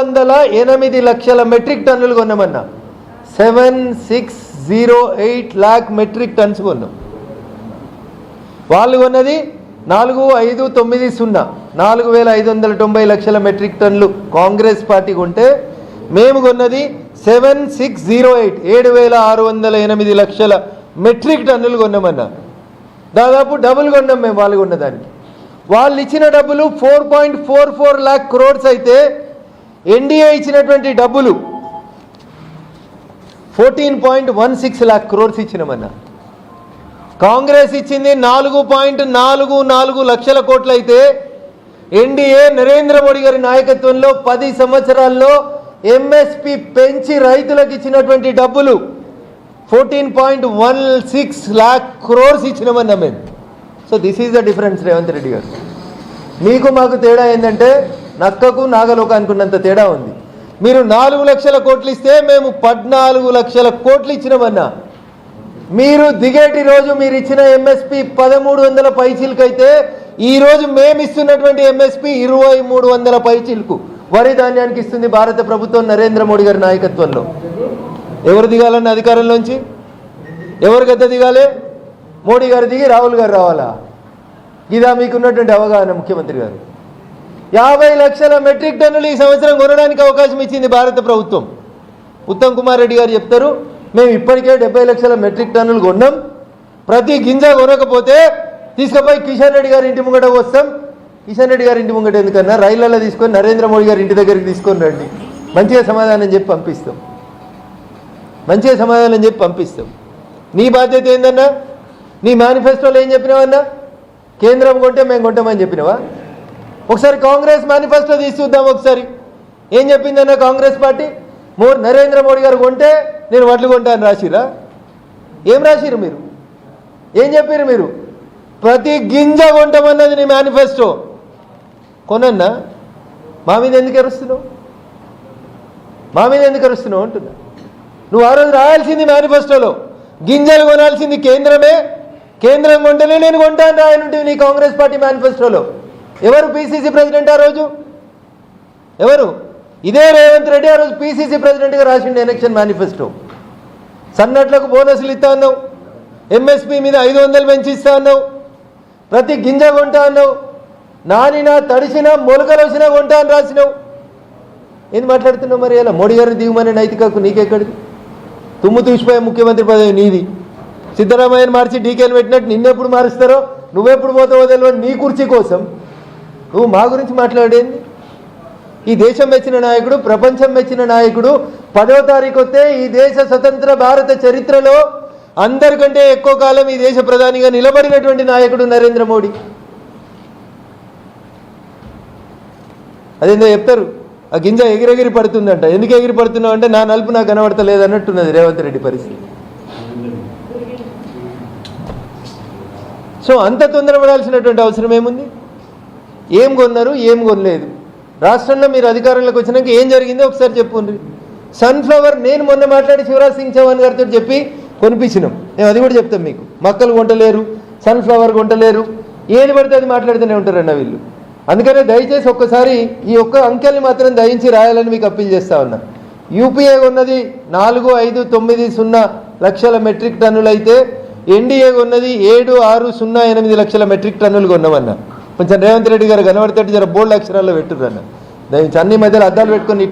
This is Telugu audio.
8 లక్షల మెట్రిక్ టన్నులు కొన్నామన్నా 7608 lakh మెట్రిక్ టన్స్ కొన్నాం. వాళ్ళు కొన్నది 4590 4590 లక్షల మెట్రిక్ టన్నులు కాంగ్రెస్ పార్టీ కొంటే మేము కొన్నది 7608 7608 లక్షల మెట్రిక్ టన్నులు కొన్నామన్నా. దాదాపు డబుల్ కొన్నాం మేము వాళ్ళు కొన్నదానికి. వాళ్ళు ఇచ్చిన డబ్బులు 4.44 lakh crores అయితే ఎన్డీఏ ఇచ్చినటువంటి డబ్బులు 14.16 lakh crores ఇచ్చినామన్నా. కాంగ్రెస్ ఇచ్చింది 4.44 లక్షల కోట్లు అయితే ఎన్డీఏ నరేంద్ర మోడీ గారి నాయకత్వంలో 10 సంవత్సరాల్లో ఎంఎస్పి పెంచి రైతులకు ఇచ్చినటువంటి డబ్బులు 14.16 lakh crores ఇచ్చినామన్నా మేము. So this is the difference Revanth Reddy గారు. మీకు మాకు తేడా ఏంటంటే నక్కకు నాగలోకానికి ఉన్నంత తేడా ఉంది. మీరు 4 లక్షల కోట్లు ఇస్తే మేము 14 లక్షల కోట్లు ఇచ్చినామన్నా. మీరు దిగేటి రోజు మీరు ఇచ్చిన ఎంఎస్పి 1300 పైచీలకైతే ఈరోజు మేము ఇస్తున్నటువంటి ఎంఎస్పి 2300 పైచీలకు వరి ధాన్యానికి ఇస్తుంది భారత ప్రభుత్వం నరేంద్ర మోడీ గారి నాయకత్వంలో. ఎవరు దిగాలన్న అధికారంలోంచి? ఎవరు గద్ద దిగాలి? మోడీ గారు దిగి రాహుల్ గారు రావాలా? ఇదా మీకున్నటువంటి అవగాహన? ముఖ్యమంత్రి గారు 50 లక్షల మెట్రిక్ టన్నులు ఈ సంవత్సరం కొనడానికి అవకాశం ఇచ్చింది భారత ప్రభుత్వం. ఉత్తమ్ కుమార్ రెడ్డి గారు చెప్తారు, మేము ఇప్పటికే 70 లక్షల మెట్రిక్ టన్నులు కొన్నాం, ప్రతి గింజ కొనకపోతే తీసుకుపోయి కిషన్ రెడ్డి గారి ఇంటి ముంగట వస్తాం. కిషన్ రెడ్డి గారి ఇంటి ముంగట ఎందుకన్నా రైళ్లలో తీసుకొని నరేంద్ర మోడీ గారి ఇంటి దగ్గరికి తీసుకొని రండి, మంచిగా సమాధానం చెప్పి పంపిస్తాం. మంచిగా సమాధానం చెప్పి పంపిస్తాం. నీ బాధ్యత ఏందన్నా? నీ మేనిఫెస్టోలో ఏం చెప్పినావన్నా? కేంద్రం కొంటే మేము కొంటామని చెప్పినావా? ఒకసారి కాంగ్రెస్ మేనిఫెస్టో తీసి చూద్దాం. ఒకసారి ఏం చెప్పిందన్న కాంగ్రెస్ పార్టీ? నరేంద్ర మోడీ గారు కొంటే నేను వడ్లు కొంటా అని రాసిరా? ఏం రాసిరు మీరు? ఏం చెప్పారు మీరు? ప్రతి గింజ కొంటామన్నది నీ మేనిఫెస్టో. కొనన్నా మా మీద ఎందుకు ఎరుస్తున్నావు? మా మీద ఎందుకు ఎరుస్తున్నావు అంటున్నా. నువ్వు ఆ రోజు రాయాల్సింది మేనిఫెస్టోలో గింజలు కొనాల్సింది కేంద్రమే, కేంద్రం కొంటేనే నేను కొంటా అని రాయనుంటుంది నీ కాంగ్రెస్ పార్టీ మేనిఫెస్టోలో. ఎవరు పిసిసి ప్రెసిడెంట్ ఆ రోజు? ఎవరు? ఇదే రేవంత్ రెడ్డి ఆ రోజు పిసిసి ప్రెసిడెంట్గా రాసిండు ఎలక్షన్ మేనిఫెస్టో. సన్నట్లకు బోనస్లు ఇస్తా అన్నావు, ఎంఎస్పి మీద 500 పెంచి ఇస్తా అన్నావు, ప్రతి గింజ కొంటా అన్నావు, నానినా తడిసినా మొలకలు వచ్చినా కొంటా అని రాసినావు. ఏం మాట్లాడుతున్నావు మరి? అలా మోడీ గారిని దిగుమనే నైతికకు నీకెక్కడిది? తుమ్ము తూసిపోయే ముఖ్యమంత్రి పదవి నీది. సిద్ధరామయ్యను మార్చి డీకేలు పెట్టినట్టు నిన్నెప్పుడు మారుస్తారో, నువ్వెప్పుడు పోతావో తెలియదు. నీ కుర్చీ కోసం నువ్వు మా గురించి మాట్లాడేది? ఈ దేశం మెచ్చిన నాయకుడు, ప్రపంచం మెచ్చిన నాయకుడు 10వ తారీఖు వస్తే ఈ దేశ స్వతంత్ర భారత చరిత్రలో అందరికంటే ఎక్కువ కాలం ఈ దేశ ప్రధానిగా నిలబడినటువంటి నాయకుడు నరేంద్ర మోడీ. అదేందో చెప్తారు, ఆ గింజ ఎగిరెగిరి పడుతుందంట. ఎందుకు ఎగిరి పడుతున్నావు అంటే నా నలుపు నాకు కనబడతలేదు అన్నట్టున్నది రేవంత్ రెడ్డి పరిస్థితి. సో అంత తొందరపడాల్సినటువంటి అవసరం ఏముంది? ఏం కొన్నారు, ఏం కొనలేదు? రాష్ట్రంలో మీరు అధికారంలోకి వచ్చినాక ఏం జరిగిందో ఒకసారి చెప్పుండ్రి. సన్ఫ్లవర్ నేను మొన్న మాట్లాడి శివరాజ్ సింగ్ చౌహాన్ గారితో చెప్పి కొనిపించినాం. మేము అది కూడా చెప్తాం మీకు. మక్కలు కొంటలేరు, సన్ఫ్లవర్ కొంటలేరు, ఏది పడితే అది మాట్లాడుతూనే ఉంటారన్న వీళ్ళు. అందుకనే దయచేసి ఒక్కసారి ఈ ఒక్క అంకెల్ని మాత్రం దయించి రాయాలని మీకు అప్పీల్ చేస్తా ఉన్నా. యూపీఏ ఉన్నది 4590 లక్షల మెట్రిక్ టన్నులు అయితే ఎన్డీఏ ఉన్నది 7608 లక్షల మెట్రిక్ టన్నులు కొన్నామన్నా. కొంచెం రేవంత్ రెడ్డి గారు కనబడితే జర బోల్డ్ అక్షరాల్లో పెట్టుర్రన్న. దయచేసి అన్ని మధ్యలో అద్దాలు పెట్టుకొని